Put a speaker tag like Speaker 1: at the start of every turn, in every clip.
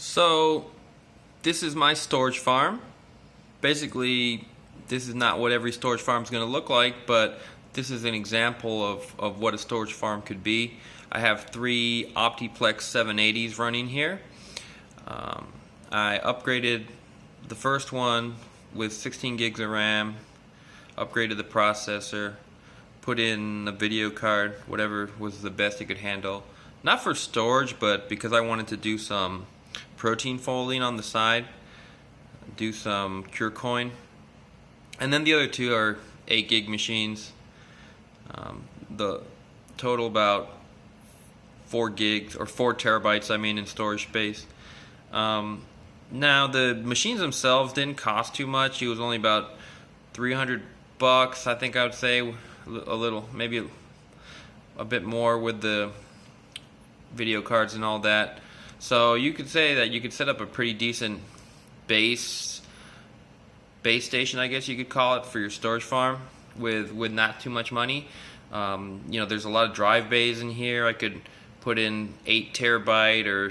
Speaker 1: So this is my storage farm. Basically, this is not what every storage farm is going to look like, but this is an example of what a storage farm could be. I have three Optiplex 780s running here. I upgraded the first one with 16 gigs of RAM, upgraded the processor, put in a video card, whatever was the best it could handle. Not for storage, but because I wanted to do some protein folding on the side, do some cure coin. And then the other two are 8 gig machines. The total about 4 gigs or 4 terabytes in storage space. Now the machines themselves didn't cost too much. It was only about $300, I think I would say, a little, maybe a bit more with the video cards and all that. So you could say that you could set up a pretty decent base station, I guess you could call it, for your storage farm with not too much money. There's a lot of drive bays in here. I could put in 8 terabyte, or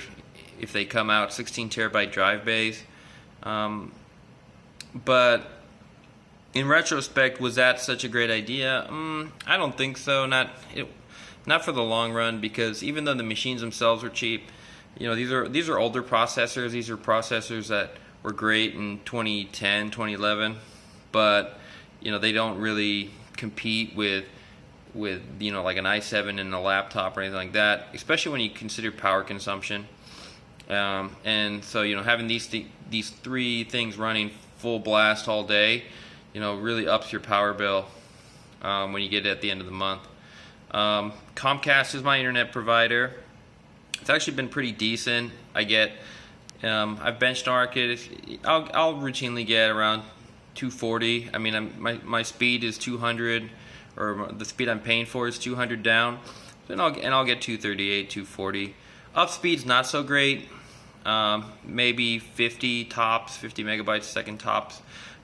Speaker 1: if they come out, 16 terabyte drive bays. But in retrospect, was that such a great idea? I don't think so. Not for the long run, because even though the machines themselves are cheap, these are older processors. These are processors that were great in 2010, 2011, but they don't really compete with like an i7 in a laptop or anything like that, especially when you consider power consumption. And so having these three things running full blast all day, really ups your power bill when you get it at the end of the month. Comcast is my internet provider. It's actually been pretty decent. I've benchmarked it. I'll routinely get around 240. My speed is 200, or the speed I'm paying for is 200 down, and I'll get 238, 240. Up speed's not so great. Maybe 50 tops, 50 megabytes a second tops.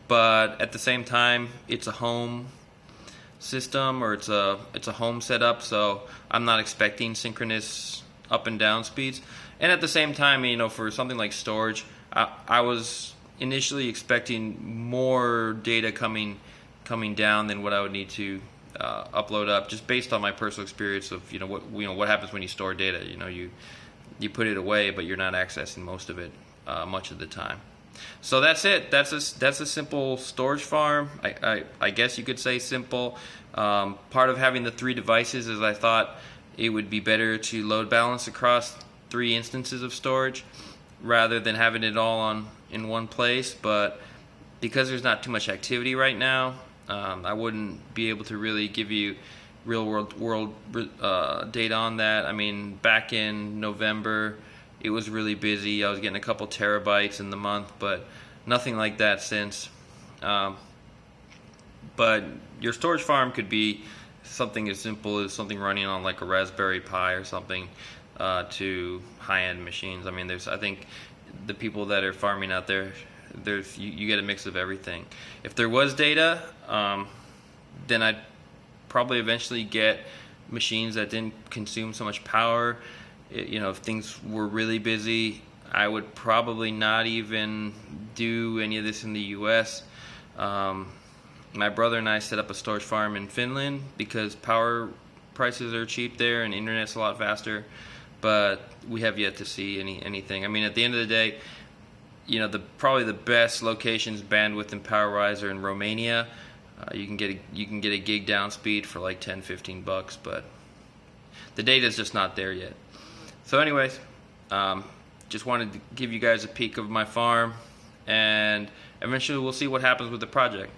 Speaker 1: But at the same time, it's a home system, or it's a home setup, so I'm not expecting synchronous up and down speeds. And at the same time, for something like storage, I was initially expecting more data coming down than what I would need to upload up, just based on my personal experience of what happens when you store data. You put it away, but you're not accessing most of it much of the time. So that's it. That's a simple storage farm. I guess you could say simple. Part of having the 3 devices is I thought it would be better to load balance across 3 instances of storage rather than having it all in one place. But because there's not too much activity right now, I wouldn't be able to really give you real world data on that. Back in November, it was really busy. I was getting a couple terabytes in the month, but nothing like that since. But your storage farm could be something as simple as something running on like a Raspberry Pi or something, to high-end machines. I think the people that are farming out there, you get a mix of everything. If there was data, then I'd probably eventually get machines that didn't consume so much power. If things were really busy, I would probably not even do any of this in the US. My brother and I set up a storage farm in Finland because power prices are cheap there and internet's a lot faster, but we have yet to see anything. At the end of the day, probably the best locations, bandwidth and power-wise, are in Romania. You can get a gig down speed for like $10-15, but the data's just not there yet. So anyways, just wanted to give you guys a peek of my farm, and eventually we'll see what happens with the project.